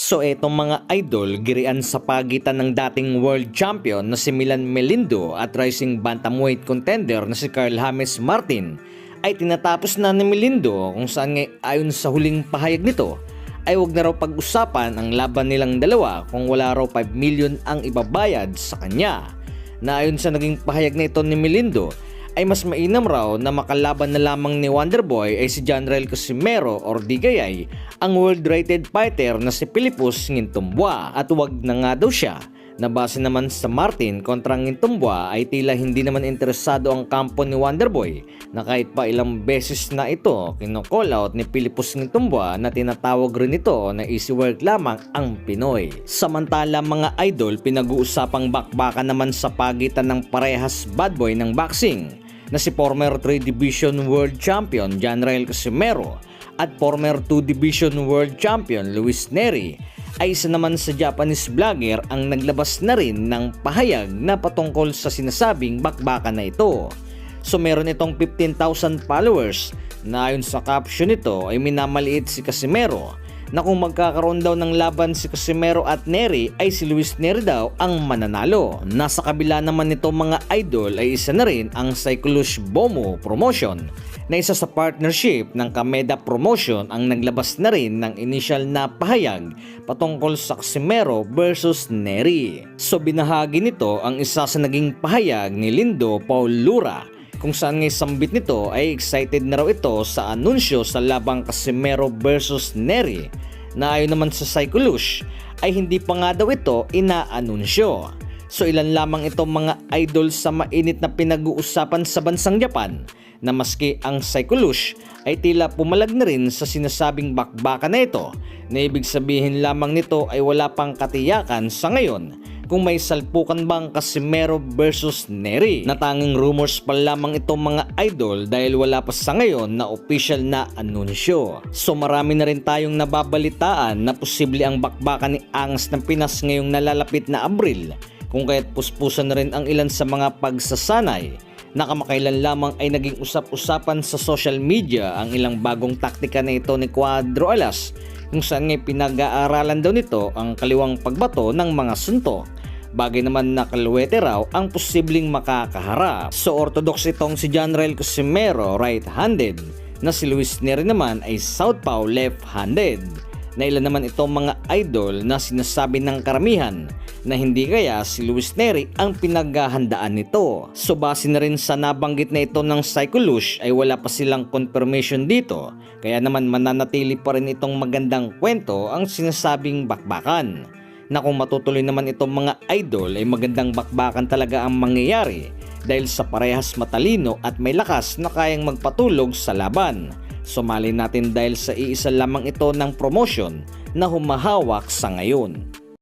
So etong mga idol, girian sa pagitan ng dating world champion na si Milan Melindo at rising bantamweight contender na si Carl James Martin ay tinatapos na ni Melindo, kung saan ayon sa huling pahayag nito ay wag na raw pag-usapan ang laban nilang dalawa kung wala raw 5 million ang ibabayad sa kanya. Na ayon sa naging pahayag na ito ni Melindo ay mas mainam raw na makalaban na lamang ni Wonderboy ay si Janrael Casimero or di gayay ang world-rated fighter na si Philippus Ngintumbua, at wag na nga daw siya. Nabase naman sa Martin kontra Ngintumbua ay tila hindi naman interesado ang kampo ni Wonderboy, na kahit pa ilang beses na ito kino-call out ni Philippus Ngintumbua na tinatawag rin ito na easy work lamang ang Pinoy. Samantala mga idol, pinag-uusapang bakbakan naman sa pagitan ng parehas bad boy ng boxing na si former 3 Division World Champion Janrael Casimero at former 2 Division World Champion Luis Nery, ay isa naman sa Japanese vlogger ang naglabas na rin ng pahayag na patungkol sa sinasabing bakbakan na ito. So meron itong 15,000 followers na ayon sa caption nito ay minamaliit si Casimero, na kung magkakaroon daw ng laban si Casimero at Nery ay si Luis Nery daw ang mananalo. Nasa kabila naman nito mga idol ay isa na rin ang Cyclush Bomo Promotion, na isa sa partnership ng Kameda Promotion ang naglabas na rin ng initial na pahayag patungkol sa Casimero versus Nery. So binahagi nito ang isa sa naging pahayag ni Lindo Paul Lura, kung saan ngay sambit nito ay excited na raw ito sa anunsyo sa labang Casimero versus Nery, na ayon naman sa Cyclush ay hindi pa nga daw ito inaanunsyo. So ilan lamang itong mga idol sa mainit na pinag-uusapan sa bansang Japan, na maski ang Cyclush ay tila pumalag na rin sa sinasabing bakbakan na ito, na ibig sabihin lamang nito ay wala pang katiyakan sa ngayon kung may salpukan bang Casimero versus Nery. Natanging rumors pa lamang itong mga idol dahil wala pa sa ngayon na official na anunsyo. So marami na rin tayong nababalitaan na posible ang bakbakan ni Angas ng Pinas ngayong nalalapit na Abril, kung kaya't puspusan na rin ang ilan sa mga pagsasanay. Nakamakailan lamang ay naging usap-usapan sa social media ang ilang bagong taktika na ito ni Cuadro Alas, kung saan ngay pinag-aaralan daw nito ang kaliwang pagbato ng mga suntok. Bagay naman na kalwete raw ang posibleng makakaharap. So orthodox itong si Janrael Casimero right-handed, na si Luis Nery naman ay southpaw left-handed, na ilan naman itong mga idol na sinasabi ng karamihan na hindi kaya si Luis Nery ang pinaghahandaan nito. So base na rin sa nabanggit na ito ng Cyclush ay wala pa silang confirmation dito, kaya naman mananatili pa rin itong magandang kwento ang sinasabing bakbakan, na kung matutuloy naman itong mga idol ay magandang bakbakan talaga ang mangyayari dahil sa parehas matalino at may lakas na kayang magpatulog sa laban. Sumali natin dahil sa iisa lamang ito ng promotion na humahawak sa ngayon.